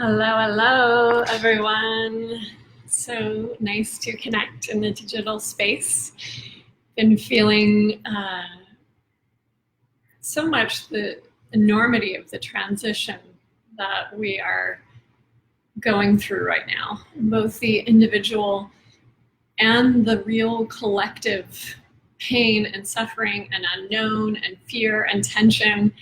Hello, hello, everyone. So nice to connect in the digital space. Been feeling so much the enormity of the transition that we are going through right now, both the individual and the real collective pain and suffering and unknown and fear and tension.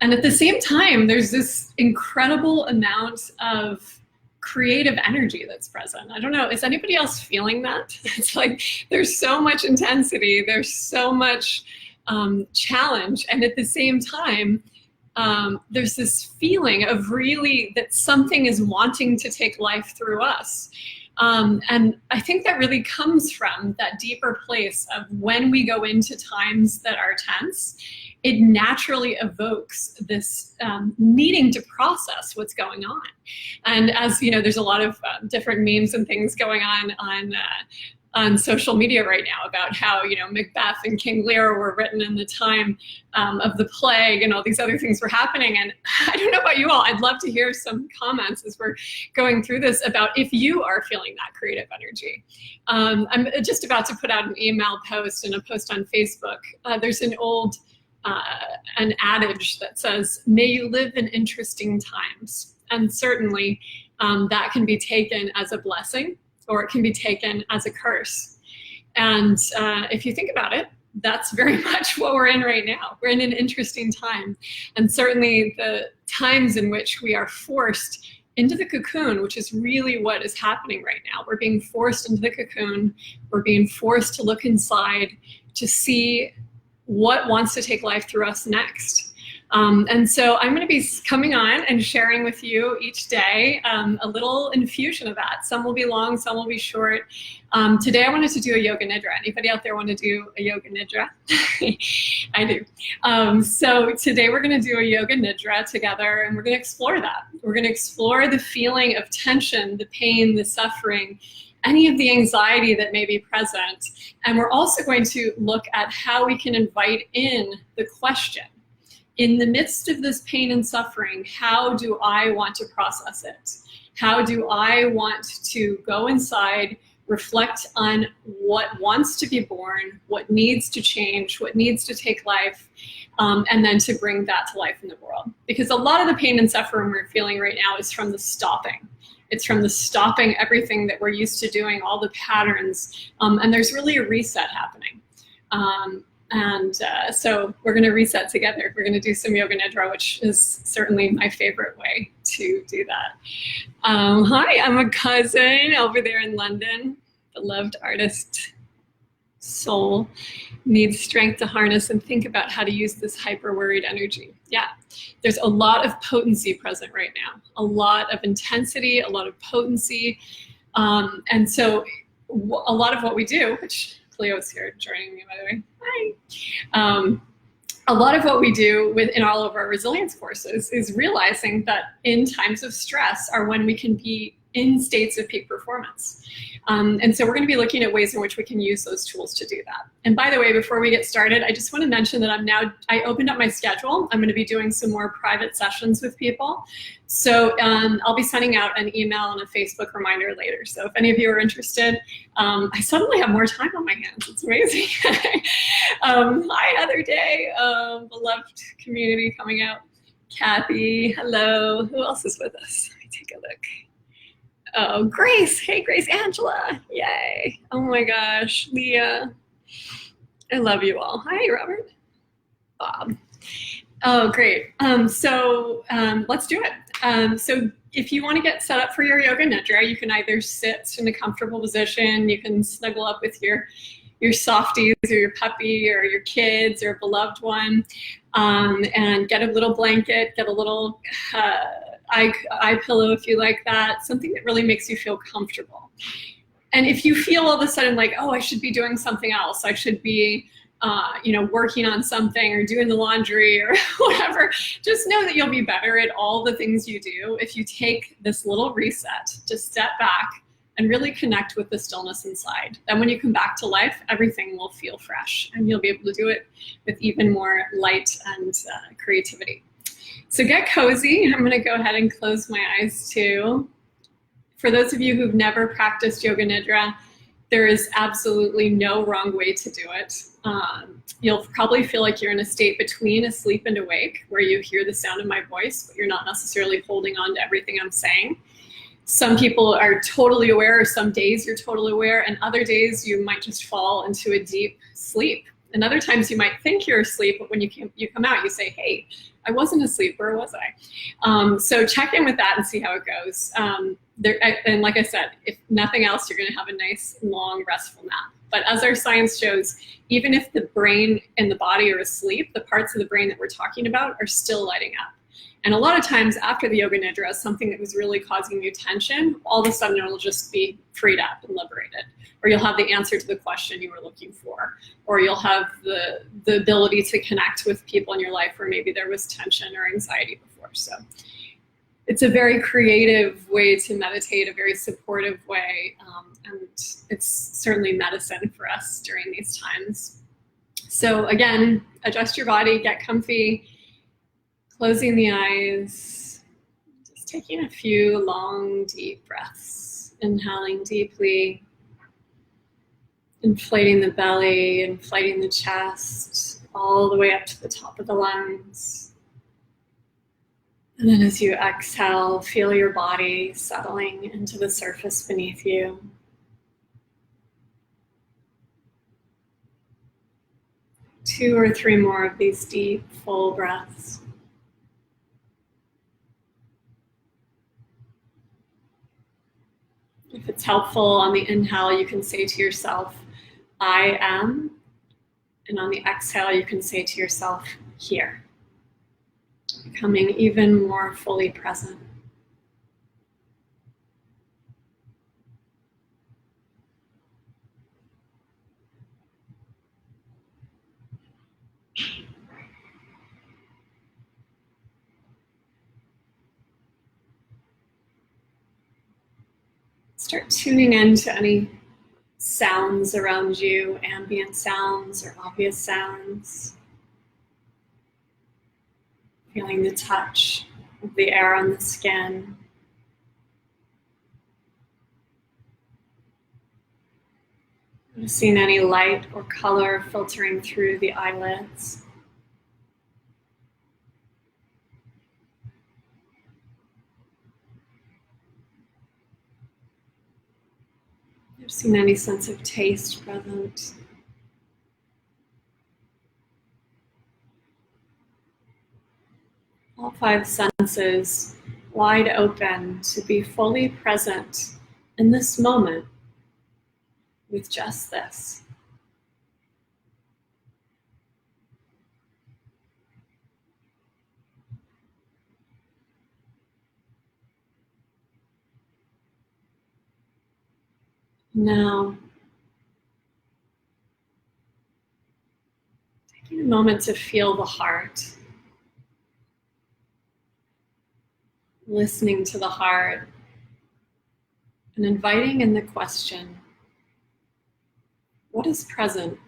And at the same time, there's this incredible amount of creative energy that's present. I don't know, is anybody else feeling that? It's like there's so much intensity, there's so much challenge, and at the same time, there's this feeling of really that something is wanting to take life through us. And I think that really comes from that deeper place of when we go into times that are tense, it naturally evokes this needing to process what's going on. And as you know, there's a lot of different memes and things going on social media right now about how, you know, Macbeth and King Lear were written in the time of the plague and all these other things were happening. And I don't know about you all, I'd love to hear some comments as we're going through this about if you are feeling that creative energy. I'm just about to put out an email post and a post on Facebook. There's an old an adage that says, may you live in interesting times. And certainly that can be taken as a blessing or it can be taken as a curse. And if you think about it, that's very much what we're in right now. We're in an interesting time. And certainly the times in which we are forced into the cocoon, which is really what is happening right now. We're being forced into the cocoon. We're being forced to look inside to see what wants to take life through us next. And so I'm going to be coming on and sharing with you each day a little infusion of that. Some will be long, some will be short. Today I wanted to do a Yoga Nidra. Anybody out there want to do a Yoga Nidra? I do. So today we're going to do a Yoga Nidra together and we're going to explore that. We're going to explore the feeling of tension, the pain, the suffering, any of the anxiety that may be present. And we're also going to look at how we can invite in the question. In the midst of this pain and suffering, how do I want to process it? How do I want to go inside, reflect on what wants to be born, what needs to change, what needs to take life, and then to bring that to life in the world? Because a lot of the pain and suffering we're feeling right now is from the stopping. It's from the stopping everything that we're used to doing, all the patterns, and there's really a reset happening. So we're going to reset together. We're going to do some Yoga Nidra, which is certainly my favorite way to do that. Hi, I'm a cousin over there in London. Beloved artist soul needs strength to harness and think about how to use this hyper worried energy. Yeah, there's a lot of potency present right now, a lot of intensity, a lot of potency. And so a lot of what we do, which Cleo's here joining me, by the way. Hi. A lot of what we do in all of our resilience courses is realizing that in times of stress are when we can be in states of peak performance. And so we're going to be looking at ways in which we can use those tools to do that. And by the way, before we get started, I just want to mention that I opened up my schedule. I'm going to be doing some more private sessions with people. So I'll be sending out an email and a Facebook reminder later. So if any of you are interested, I suddenly have more time on my hands. It's amazing. Hi, other day, beloved community coming out. Kathy, hello. Who else is with us? Let me take a look. Oh, Grace. Hey, Grace. Angela. Yay. Oh my gosh. Leah. I love you all. Hi, Robert. Bob. Oh, great. So let's do it. So if you want to get set up for your Yoga Nidra, you can either sit in a comfortable position, you can snuggle up with your softies or your puppy or your kids or a beloved one, and get a little blanket, get a little eye pillow if you like that, something that really makes you feel comfortable. And if you feel all of a sudden like, oh, I should be doing something else, I should be working on something or doing the laundry or whatever, just know that you'll be better at all the things you do if you take this little reset to step back and really connect with the stillness inside. Then when you come back to life, everything will feel fresh and you'll be able to do it with even more light and creativity. So get cozy. I'm going to go ahead and close my eyes too. For those of you who've never practiced Yoga Nidra, there is absolutely no wrong way to do it. You'll probably feel like you're in a state between asleep and awake, where you hear the sound of my voice, but you're not necessarily holding on to everything I'm saying. Some people are totally aware, or some days you're totally aware, and other days you might just fall into a deep sleep. And other times you might think you're asleep, but when you come out, you say, hey, I wasn't asleep, where was I? So check in with that and see how it goes. And like I said, if nothing else, you're gonna have a nice, long, restful nap. But as our science shows, even if the brain and the body are asleep, the parts of the brain that we're talking about are still lighting up. And a lot of times after the Yoga Nidra, something that was really causing you tension, all of a sudden it'll just be freed up and liberated. Or you'll have the answer to the question you were looking for. Or you'll have the ability to connect with people in your life where maybe there was tension or anxiety before. So it's a very creative way to meditate, a very supportive way, and it's certainly medicine for us during these times. So again, adjust your body, get comfy, closing the eyes, just taking a few long, deep breaths, inhaling deeply, inflating the belly, inflating the chest, all the way up to the top of the lungs. And then as you exhale, feel your body settling into the surface beneath you. Two or three more of these deep, full breaths. If it's helpful, on the inhale, you can say to yourself, I am. And on the exhale, you can say to yourself, here. Becoming even more fully present. Start tuning into any sounds around you, ambient sounds or obvious sounds. Feeling the touch of the air on the skin. Noticing any light or color filtering through the eyelids. Noticing any sense of taste present. All five senses wide open to be fully present in this moment with just this. Now, taking a moment to feel the heart. Listening to the heart and inviting in the question, what is present?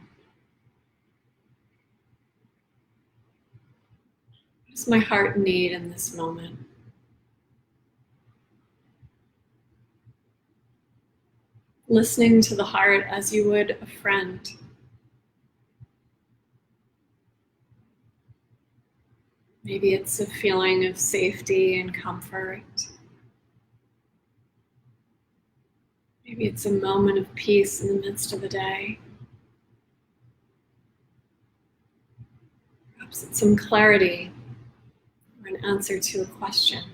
What does my heart need in this moment? Listening to the heart as you would a friend. Maybe it's a feeling of safety and comfort. Maybe it's a moment of peace in the midst of the day. Perhaps it's some clarity or an answer to a question.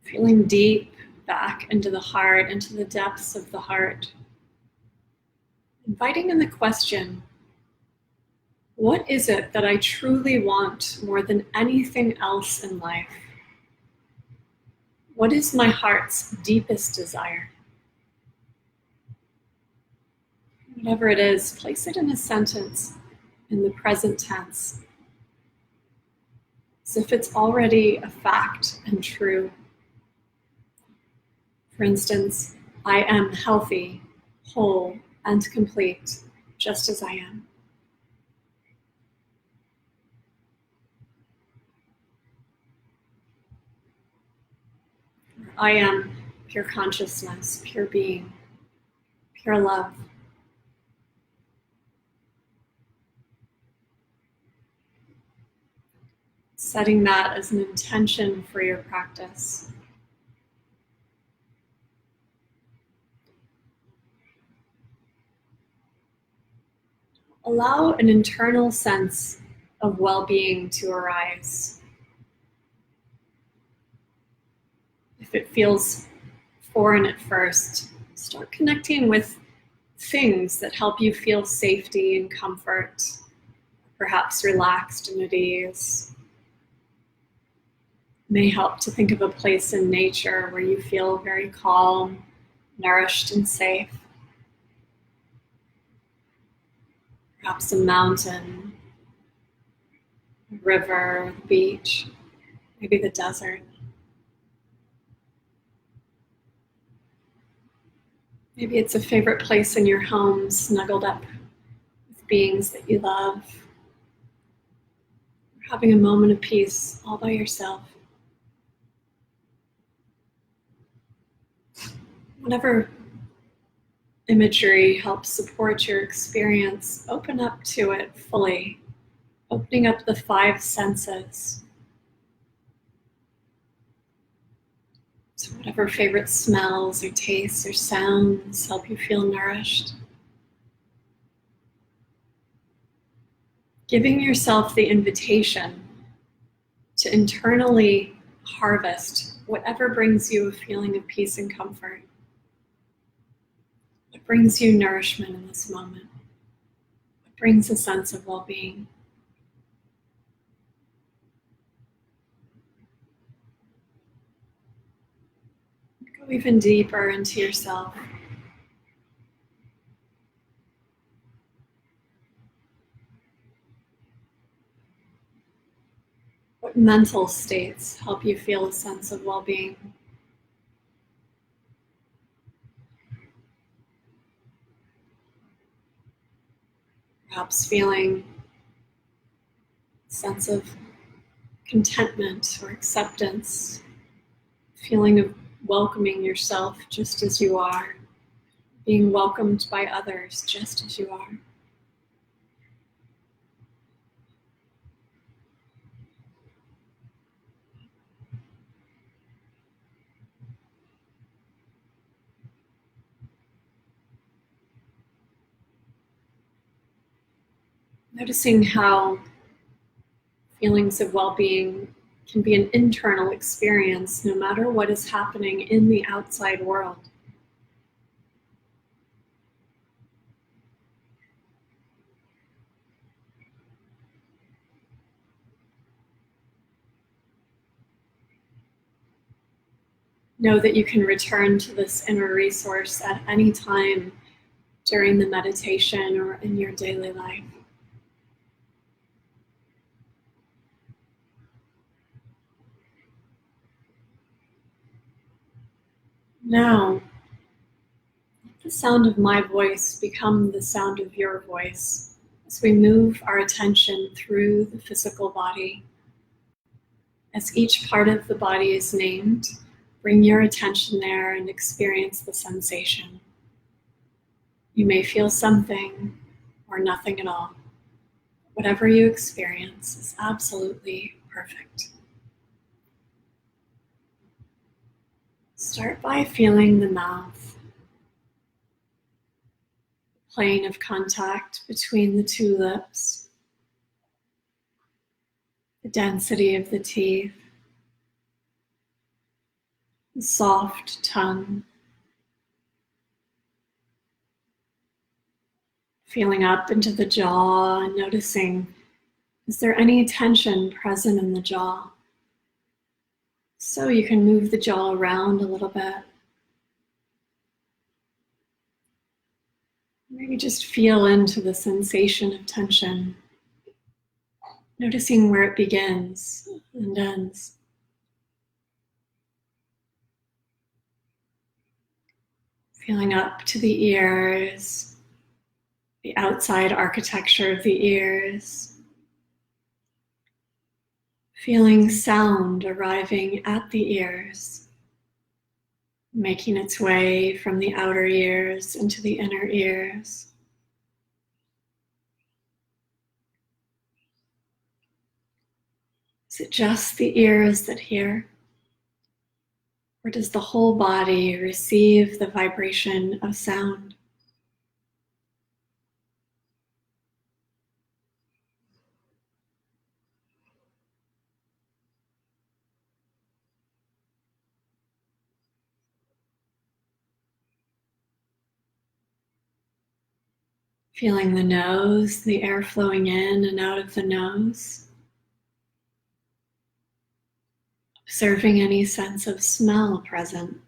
Feeling deep back into the heart, into the depths of the heart. Inviting in the question, what is it that I truly want more than anything else in life? What is my heart's deepest desire? Whatever it is, place it in a sentence in the present tense, as if it's already a fact and true. For instance, I am healthy, whole, and complete, just as I am. I am pure consciousness, pure being, pure love. Setting that as an intention for your practice. Allow an internal sense of well-being to arise. If it feels foreign at first, start connecting with things that help you feel safety and comfort, perhaps relaxed and at ease. It may help to think of a place in nature where you feel very calm, nourished, and safe. Perhaps a mountain, a river, the beach, maybe the desert. Maybe it's a favorite place in your home, snuggled up with beings that you love. Or having a moment of peace all by yourself. Whatever imagery helps support your experience, open up to it fully, opening up the 5 senses. So whatever favorite smells or tastes or sounds help you feel nourished. Giving yourself the invitation to internally harvest whatever brings you a feeling of peace and comfort. What brings you nourishment in this moment? What brings a sense of well-being? Go even deeper into yourself. What mental states help you feel a sense of well-being? Perhaps feeling a sense of contentment or acceptance, feeling of welcoming yourself just as you are, being welcomed by others just as you are. Noticing how feelings of well-being can be an internal experience no matter what is happening in the outside world. Know that you can return to this inner resource at any time during the meditation or in your daily life. Now, let the sound of my voice become the sound of your voice as we move our attention through the physical body. As each part of the body is named, bring your attention there and experience the sensation. You may feel something or nothing at all. Whatever you experience is absolutely perfect. Start by feeling the mouth, the plane of contact between the 2 lips, the density of the teeth, the soft tongue, feeling up into the jaw and noticing, is there any tension present in the jaw? So you can move the jaw around a little bit. Maybe just feel into the sensation of tension Noticing where it begins and ends. Feeling up to the ears, the outside architecture of the ears. Feeling sound arriving at the ears, making its way from the outer ears into the inner ears. Is it just the ears that hear? Or does the whole body receive the vibration of sound? Feeling the nose, the air flowing in and out of the nose. Observing any sense of smell present.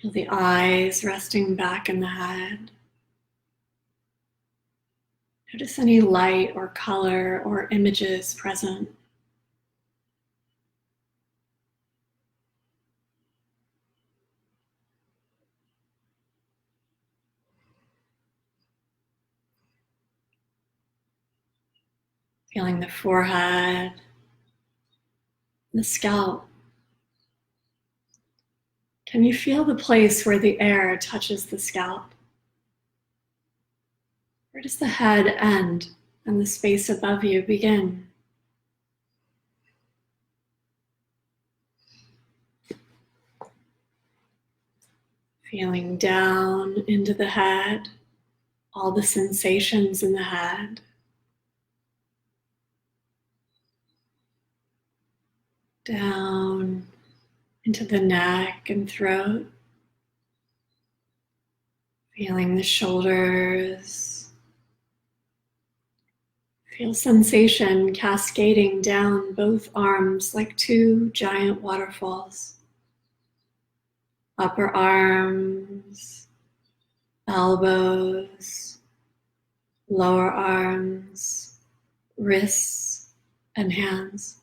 Feel the eyes resting back in the head. Notice any light or color or images present. Feeling the forehead, the scalp. Can you feel the place where the air touches the scalp? Where does the head end and the space above you begin? Feeling down into the head, all the sensations in the head. Down into the neck and throat. Feeling the shoulders. Feel sensation cascading down both arms like two giant waterfalls. Upper arms, elbows, lower arms, wrists, and hands.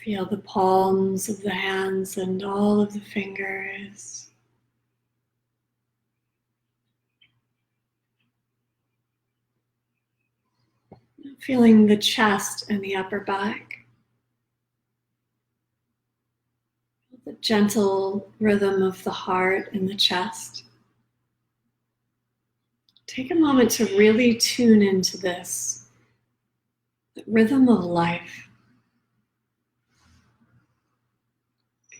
Feel the palms of the hands and all of the fingers. Feeling the chest and the upper back. The gentle rhythm of the heart in the chest. Take a moment to really tune into this, the rhythm of life.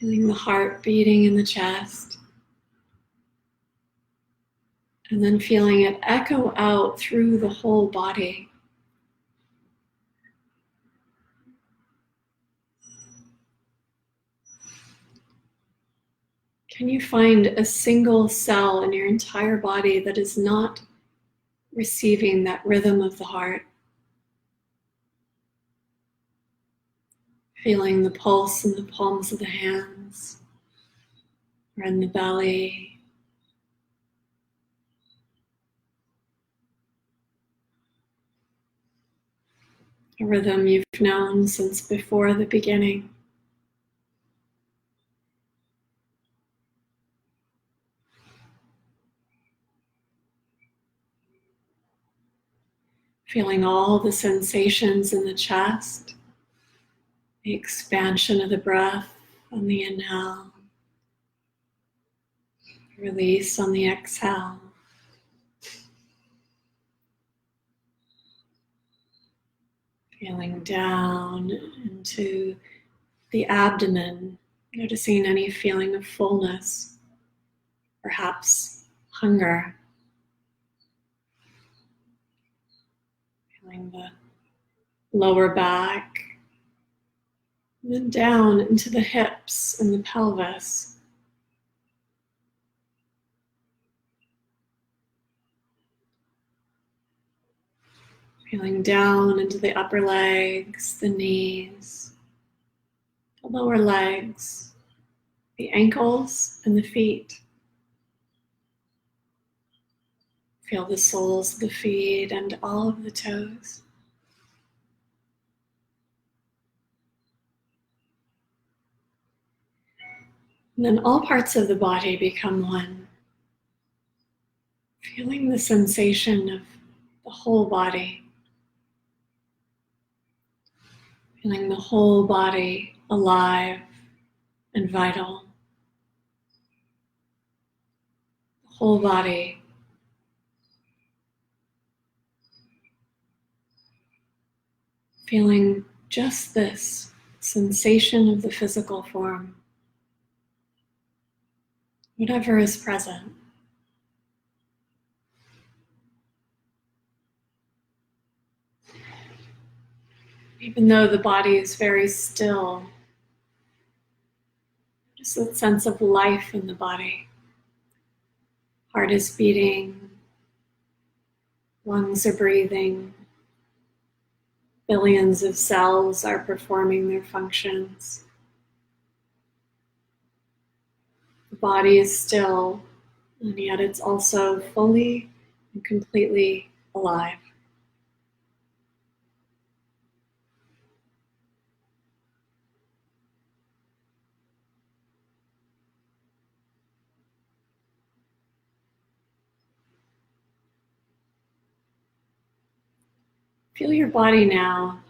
Feeling the heart beating in the chest. And then feeling it echo out through the whole body. Can you find a single cell in your entire body that is not receiving that rhythm of the heart? Feeling the pulse in the palms of the hands or in the belly. A rhythm you've known since before the beginning. Feeling all the sensations in the chest, the expansion of the breath on the inhale, release on the exhale. Feeling down into the abdomen, noticing any feeling of fullness, perhaps hunger. Feeling the lower back, and then down into the hips and the pelvis. Feeling down into the upper legs, the knees. the lower legs, the ankles, and the feet. Feel the soles of the feet and all of the toes. And then all parts of the body become one. Feeling the sensation of the whole body. Feeling the whole body alive and vital. The whole body feeling just this sensation of the physical form. Whatever is present. Even though the body is very still, just that sense of life in the body. Heart is beating, lungs are breathing, billions of cells are performing their functions. The body is still, and yet it's also fully and completely alive. Feel your body now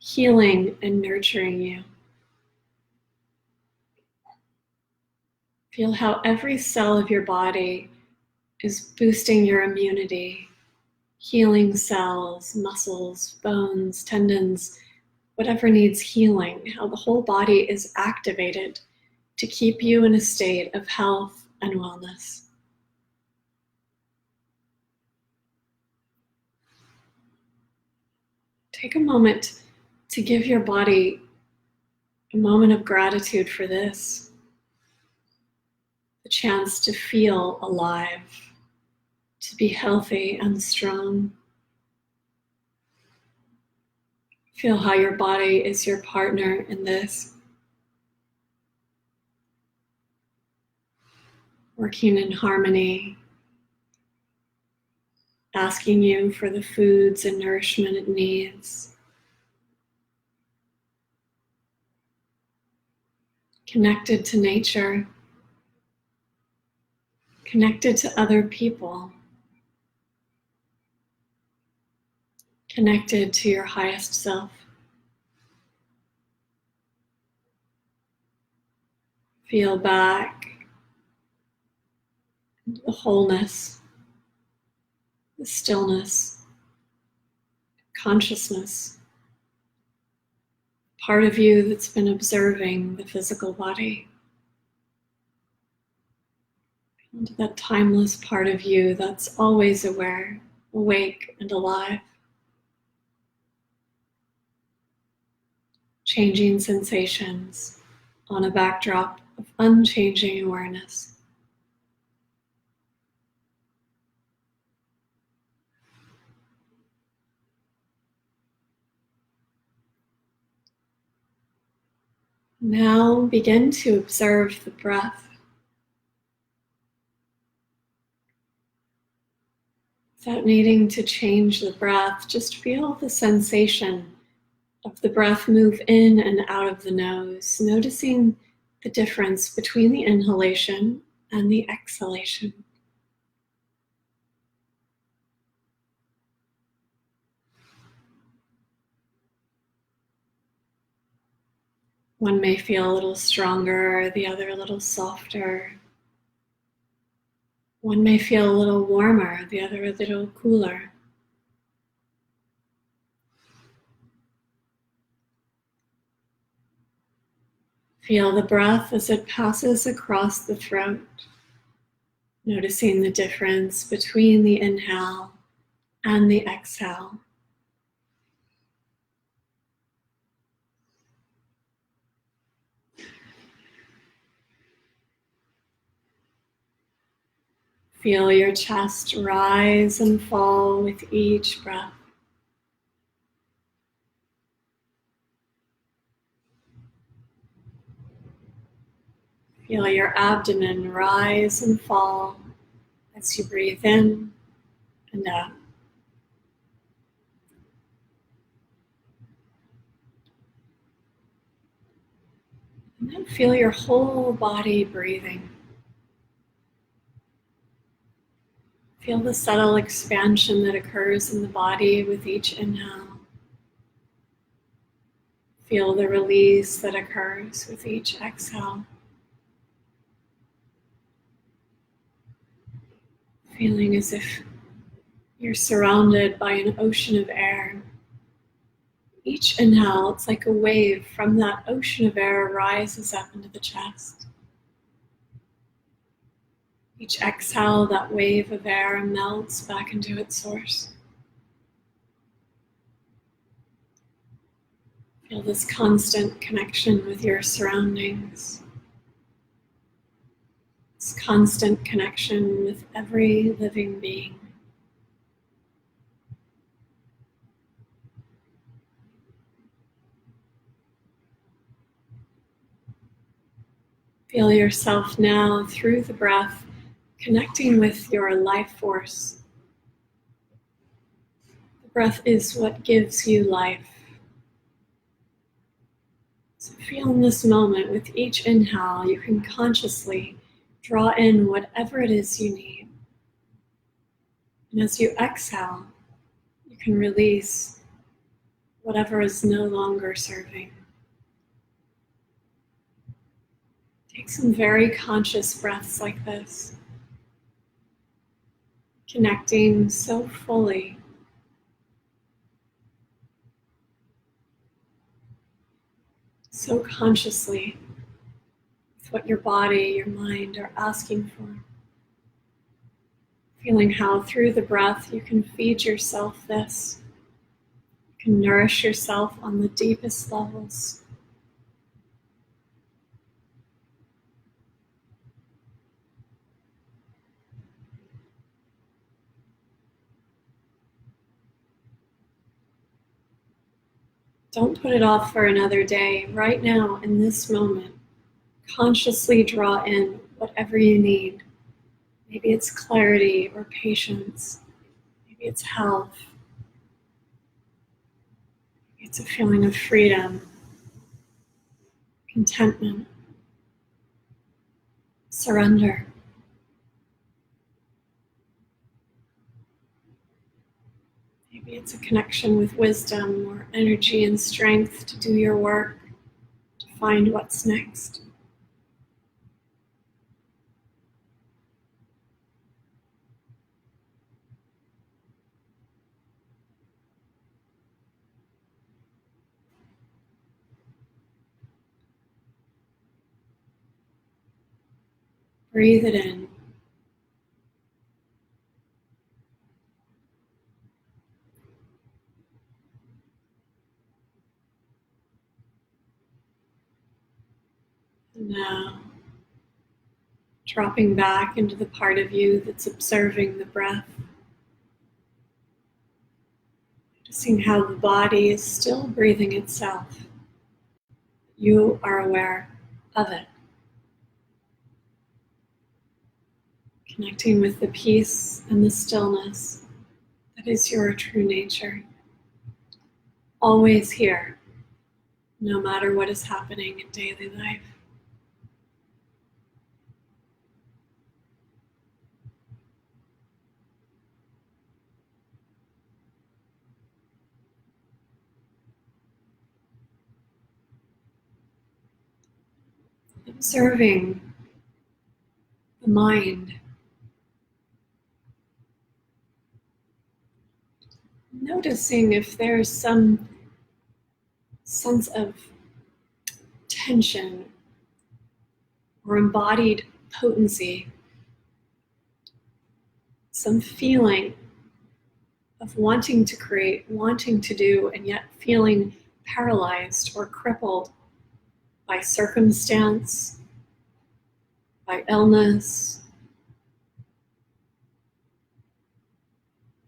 healing and nurturing you. Feel how every cell of your body is boosting your immunity, healing cells, muscles, bones, tendons, whatever needs healing, how the whole body is activated to keep you in a state of health and wellness. Take a moment to give your body a moment of gratitude for this, the chance to feel alive, to be healthy and strong. Feel how your body is your partner in this, working in harmony, asking you for the foods and nourishment it needs. Connected to nature, connected to other people, connected to your highest self. Feel back into the wholeness, the stillness, consciousness, part of you that's been observing the physical body. Into that timeless part of you that's always aware, awake, and alive. Changing sensations on a backdrop of unchanging awareness. Now begin to observe the breath. Without needing to change the breath, just feel the sensation of the breath move in and out of the nose, noticing the difference between the inhalation and the exhalation. One may feel a little stronger, the other a little softer. One may feel a little warmer, the other a little cooler. Feel the breath as it passes across the throat, noticing the difference between the inhale and the exhale. Feel your chest rise and fall with each breath. Feel your abdomen rise and fall as you breathe in and out. And then feel your whole body breathing. Feel the subtle expansion that occurs in the body with each inhale. Feel the release that occurs with each exhale. Feeling as if you're surrounded by an ocean of air. Each inhale, it's like a wave from that ocean of air rises up into the chest. Each exhale, that wave of air melts back into its source. Feel this constant connection with your surroundings. This constant connection with every living being. Feel yourself now through the breath connecting with your life force. The breath is what gives you life. So feel in this moment, with each inhale, you can consciously draw in whatever it is you need. And as you exhale, you can release whatever is no longer serving. Take some very conscious breaths like this, connecting so fully. So consciously with what your body, your mind are asking for. Feeling how through the breath you can feed yourself this. You can nourish yourself on the deepest levels. Don't put it off for another day. Right now, in this moment, consciously draw in whatever you need. Maybe it's clarity or patience. Maybe it's health. Maybe it's a feeling of freedom, contentment, surrender. Maybe it's a connection with wisdom or energy and strength to do your work, to find what's next. Breathe it in. And now, dropping back into the part of you that's observing the breath. Noticing how the body is still breathing itself. You are aware of it. Connecting with the peace and the stillness that is your true nature. Always here, no matter what is happening in daily life. Observing the mind. Noticing if there's some sense of tension or embodied potency, some feeling of wanting to create, wanting to do, and yet feeling paralyzed or crippled by circumstance, by illness,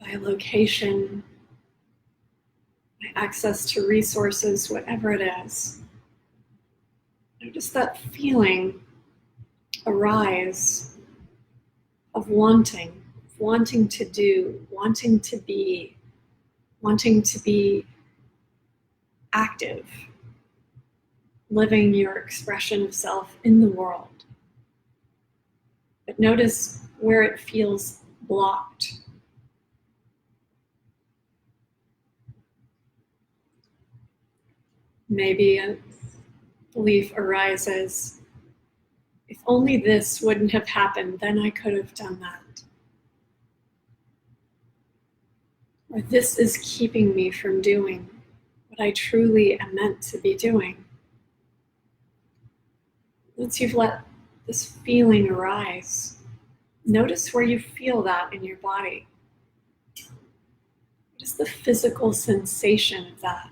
by location, by access to resources, whatever it is. Notice that feeling arise of wanting to do, wanting to be active, living your expression of self in the world. But notice where it feels blocked. Maybe a belief arises, if only this wouldn't have happened, then I could have done that. Or this is keeping me from doing what I truly am meant to be doing. Once you've let this feeling arise, notice where you feel that in your body. What is the physical sensation of that?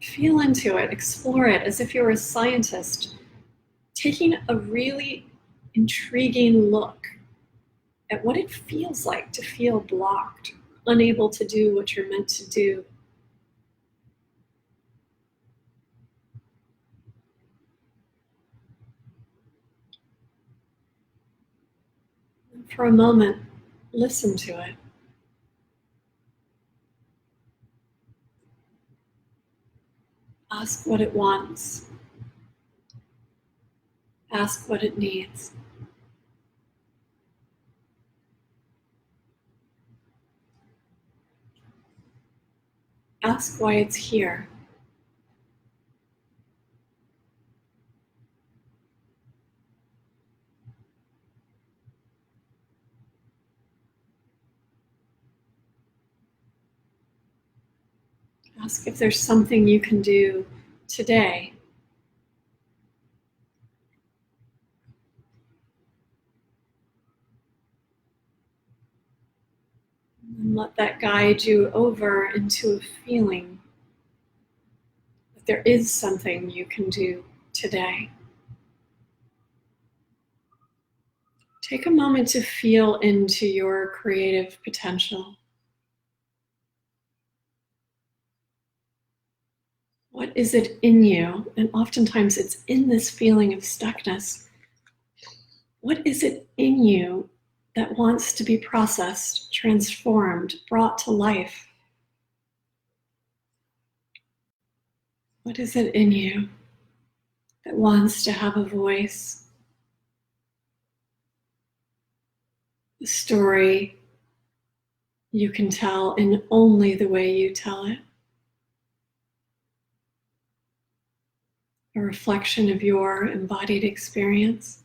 Feel into it, explore it as if you were a scientist, taking a really intriguing look at what it feels like to feel blocked, unable to do what you're meant to do. And for a moment, listen to it. Ask what it wants. Ask what it needs. Ask why it's here. Ask if there's something you can do today and let that guide you over into a feeling that there is something you can do today. Take a moment to feel into your creative potential. What is it in you? And oftentimes it's in this feeling of stuckness. What is it in you that wants to be processed, transformed, brought to life? What is it in you that wants to have a voice? A story you can tell in only the way you tell it. A reflection of your embodied experience.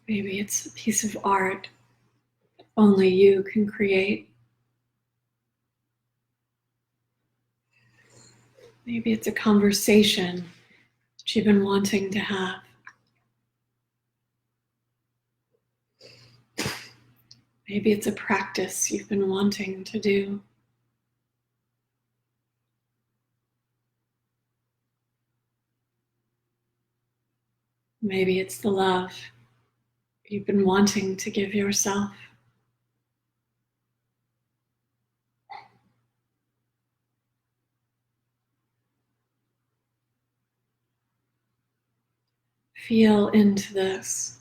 Maybe it's a piece of art that only you can create. Maybe it's a conversation that you've been wanting to have. Maybe it's a practice you've been wanting to do. Maybe it's the love you've been wanting to give yourself. Feel into this.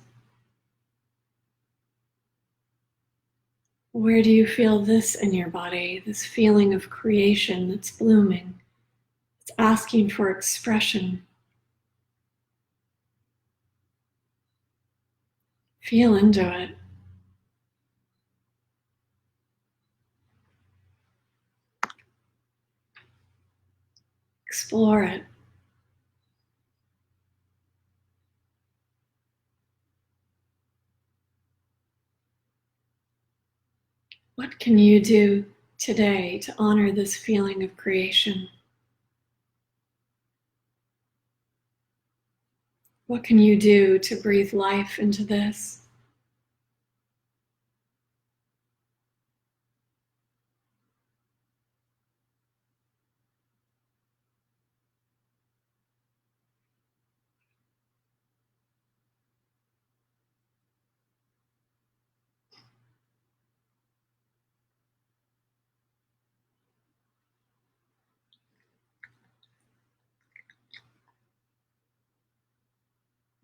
Where do you feel this in your body? This feeling of creation that's blooming. It's asking for expression. Feel into it. Explore it. What can you do today to honor this feeling of creation? What can you do to breathe life into this?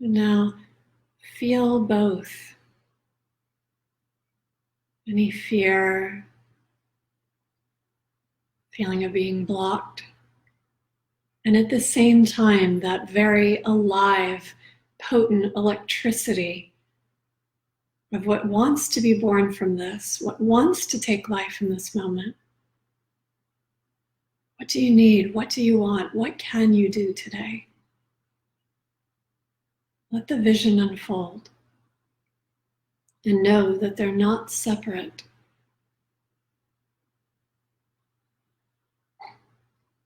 And now feel both. Any fear, feeling of being blocked, and at the same time, that very alive, potent electricity of what wants to be born from this, what wants to take life in this moment. What do you need? What do you want? What can you do today? Let the vision unfold and know that they're not separate.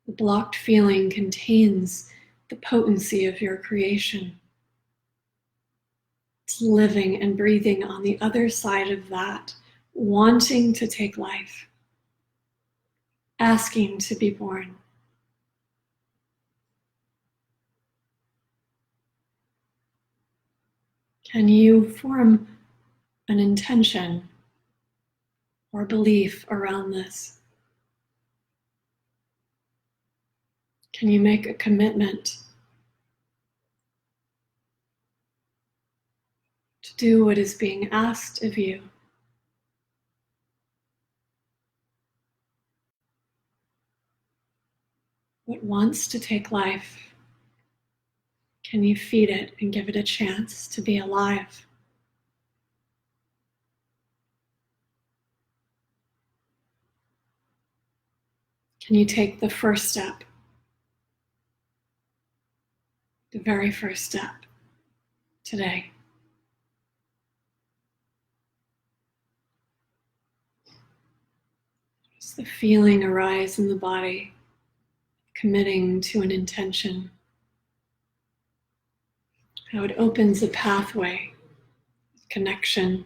The blocked feeling contains the potency of your creation. It's living and breathing on the other side of that, wanting to take life, asking to be born. Can you form an intention or belief around this? Can you make a commitment to do what is being asked of you? What wants to take life? Can you feed it and give it a chance to be alive? Can you take the first step? The very first step today. Does the feeling arise in the body, committing to an intention? How it opens a pathway, connection,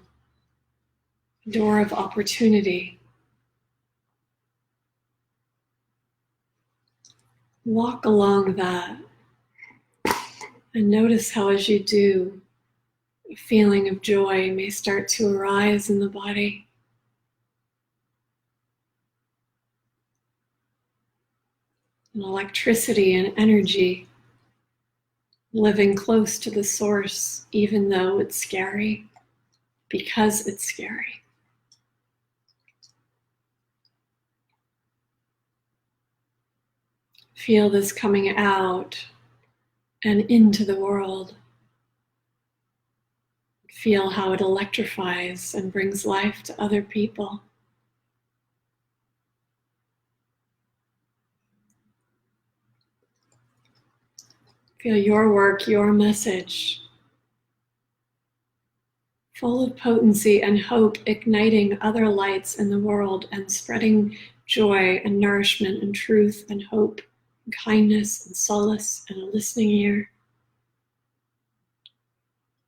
a door of opportunity. Walk along that and notice how as you do, a feeling of joy may start to arise in the body. An electricity and energy, living close to the source, even though it's scary, because it's scary. Feel this coming out and into the world. Feel how it electrifies and brings life to other people. Feel your work, your message, full of potency and hope, igniting other lights in the world and spreading joy and nourishment and truth and hope and kindness and solace and a listening ear.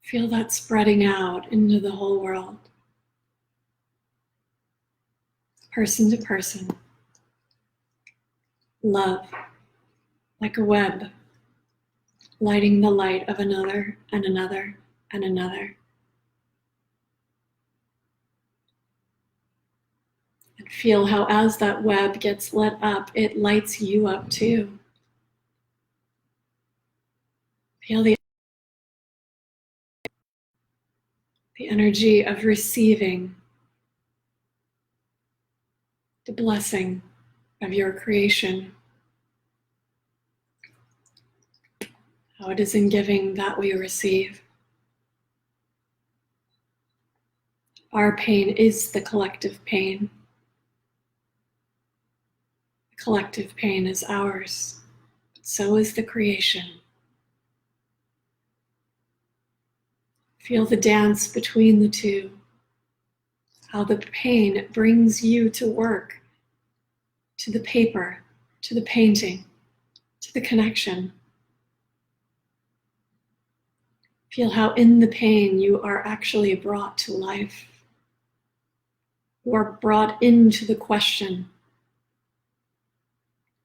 Feel that spreading out into the whole world, person to person. Love, like a web, lighting the light of another and another and another. And feel how as that web gets lit up, it lights you up too. Feel the energy of receiving the blessing of your creation. How it is in giving that we receive. Our pain is the collective pain. The collective pain is ours, but so is the creation. Feel the dance between the two. How the pain brings you to work, to the paper, to the painting, to the connection. Feel how in the pain you are actually brought to life. You are brought into the question.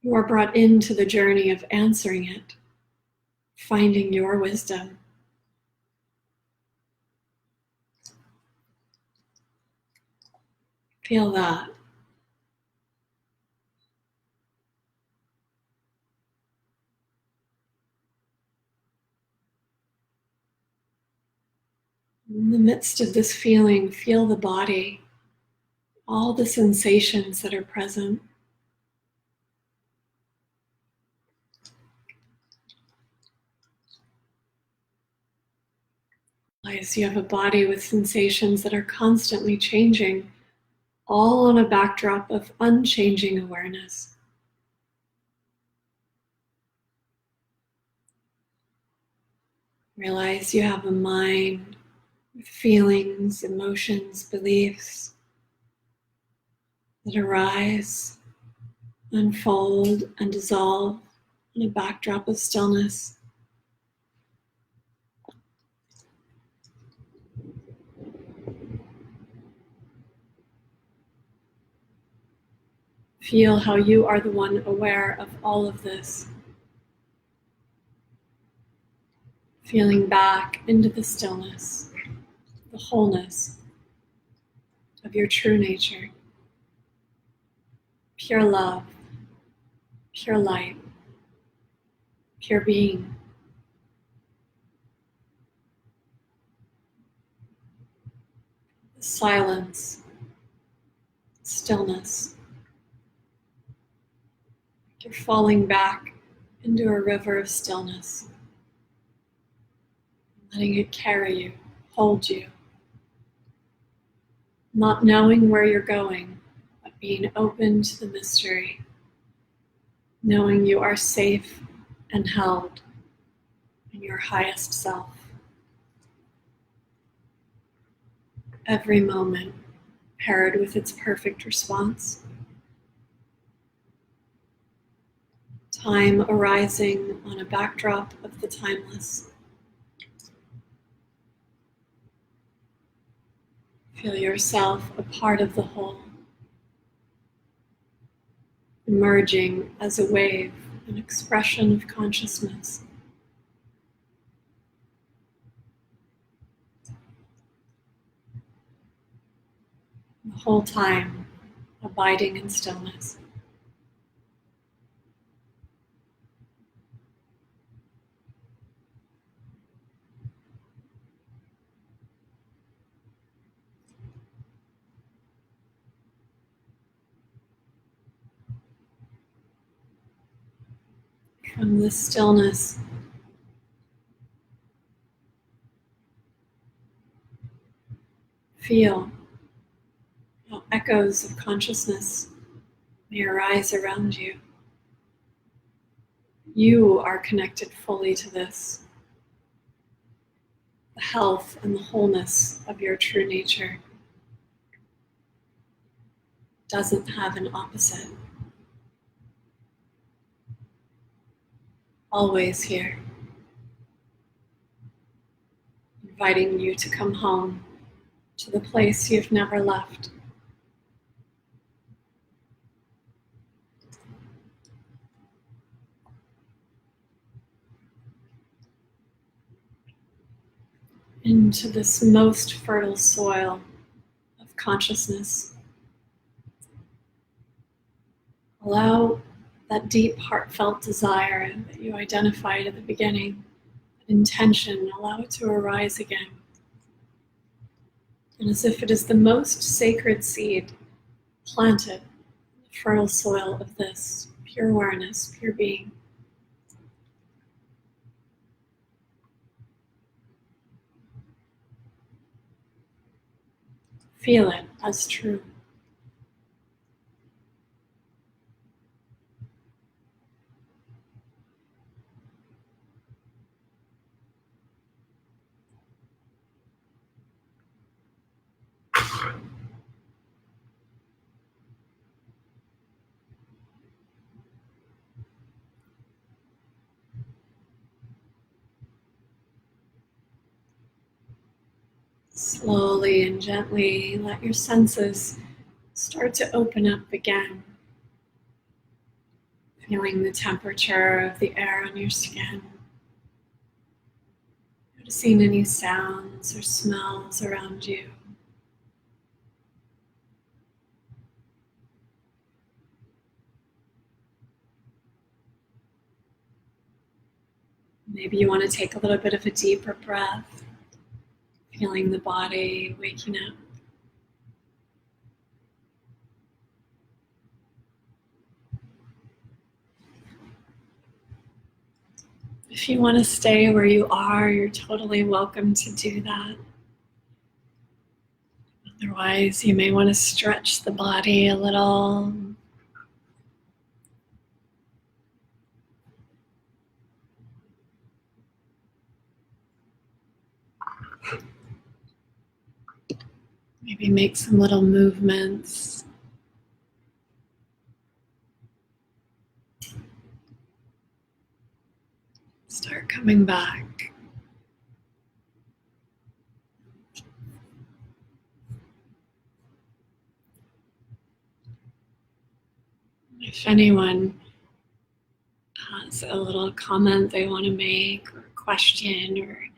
You are brought into the journey of answering it, finding your wisdom. Feel that. In the midst of this feeling, feel the body, all the sensations that are present. Realize you have a body with sensations that are constantly changing, all on a backdrop of unchanging awareness. Realize you have a mind with feelings, emotions, beliefs that arise, unfold, and dissolve on a backdrop of stillness. Feel how you are the one aware of all of this. Feeling back into the stillness, the wholeness of your true nature. Pure love, pure light, pure being. Silence, stillness. You're falling back into a river of stillness, letting it carry you, hold you. Not knowing where you're going, but being open to the mystery, knowing you are safe and held in your highest self. Every moment paired with its perfect response. Time arising on a backdrop of the timeless. Feel yourself a part of the whole, emerging as a wave, an expression of consciousness. The whole time, abiding in stillness. From this stillness, feel how echoes of consciousness may arise around you. You are connected fully to this, the health and the wholeness of your true nature. Doesn't have an opposite. Always here, inviting you to come home to the place you've never left. Into this most fertile soil of consciousness. Allow that deep, heartfelt desire that you identified at the beginning, that intention, allow it to arise again. And as if it is the most sacred seed planted in the fertile soil of this pure awareness, pure being. Feel it as true. Slowly and gently let your senses start to open up again. Feeling the temperature of the air on your skin. Noticing any sounds or smells around you. Maybe you want to take a little bit of a deeper breath. Feeling the body waking up. If you want to stay where you are, you're totally welcome to do that. Otherwise, you may want to stretch the body a little. Maybe make some little movements. Start coming back. If anyone has a little comment they want to make, or a question, or a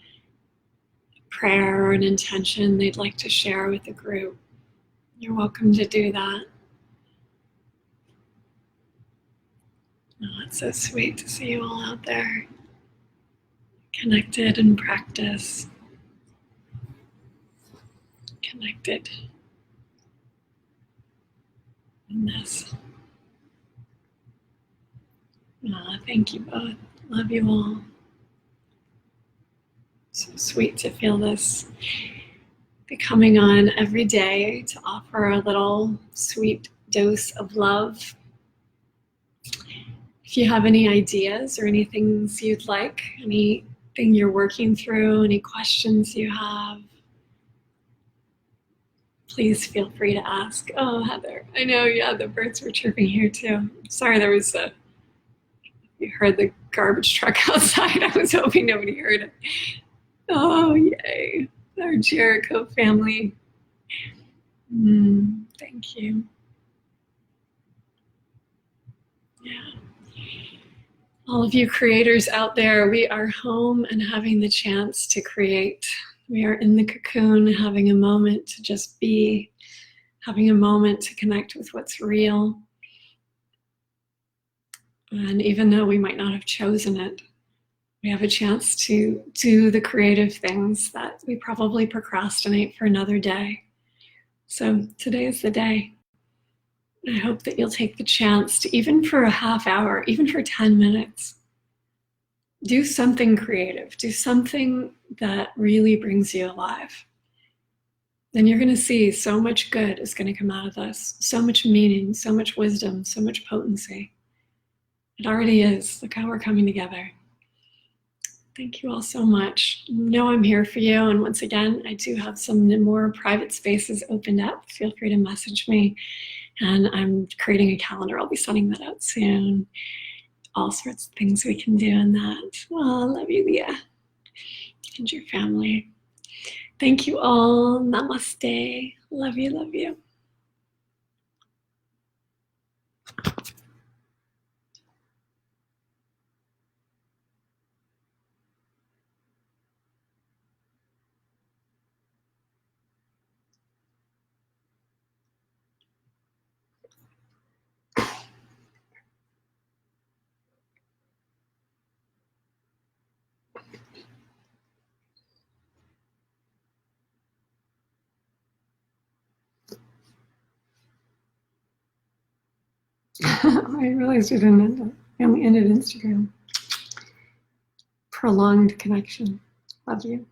prayer, or an intention they'd like to share with the group, you're welcome to do that. Oh, it's so sweet to see you all out there, connected in practice, connected in this. Oh, thank you both. Love you all. So sweet to feel this be coming on every day to offer a little sweet dose of love. If you have any ideas or any things you'd like, anything you're working through, any questions you have, please feel free to ask. Oh, Heather, I know, yeah, the birds were chirping here too. Sorry, you heard the garbage truck outside. I was hoping nobody heard it. Oh, yay. Our Jericho family. Thank you. Yeah. All of you creators out there, we are home and having the chance to create. We are in the cocoon, having a moment to just be, having a moment to connect with what's real. And even though we might not have chosen it, we have a chance to do the creative things that we probably procrastinate for another day. So today is the day. I hope that you'll take the chance to, even for a half hour, even for 10 minutes, do something creative, do something that really brings you alive. Then you're going to see so much good is going to come out of this, so much meaning, so much wisdom, so much potency. It already is. Look how we're coming together. Thank you all so much. You know I'm here for you. And once again, I do have some more private spaces opened up. Feel free to message me. And I'm creating a calendar. I'll be sending that out soon. All sorts of things we can do in that. Oh, I love you, Leah, and your family. Thank you all. Namaste. Love you, love you. I realized it didn't. I only ended Instagram. Prolonged connection. Love you.